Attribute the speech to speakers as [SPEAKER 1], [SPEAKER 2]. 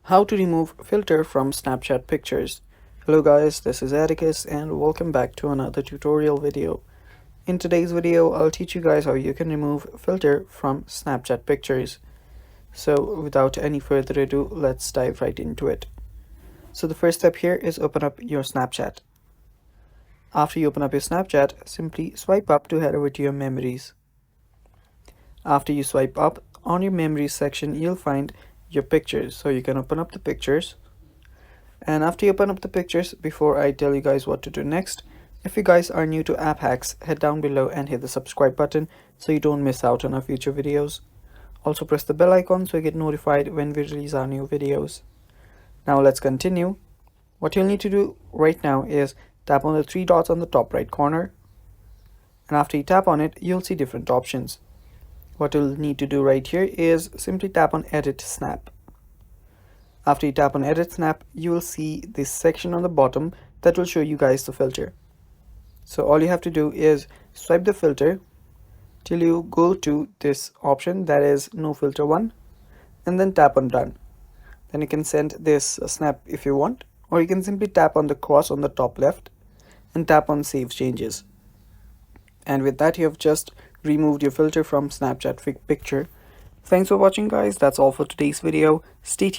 [SPEAKER 1] How to remove filter from Snapchat pictures. Hello guys, this is Atticus and welcome back to another tutorial video. In today's video, I'll teach you guys how you can remove filter from Snapchat pictures. So without any further ado, let's dive right into it. So the first step here is open up your Snapchat. After you open up your Snapchat, simply swipe up to head over to your memories. After you swipe up, on your memories section, you'll find your pictures. So you can open up the pictures. And after you open up the pictures, before I tell you guys what to do next, if you guys are new to app hacks, head down below and hit the subscribe button so you don't miss out on our future videos. Also press the bell icon so you get notified when we release our new videos. Now let's continue. What you'll need to do right now is tap on the three dots on the top right corner. And after you tap on it, you'll see different options. What you'll need to do right here is simply tap on Edit Snap. After you tap on Edit Snap, you will see this section on the bottom that will show you guys the filter. So all you have to do is swipe the filter till you go to this option that is No Filter 1 and then tap on Done. Then you can send this snap if you want, or you can simply tap on the cross on the top left and tap on Save Changes. And with that, you have just removed your filter from Snapchat picture. Thanks for watching guys. That's all for today's video. Stay tuned.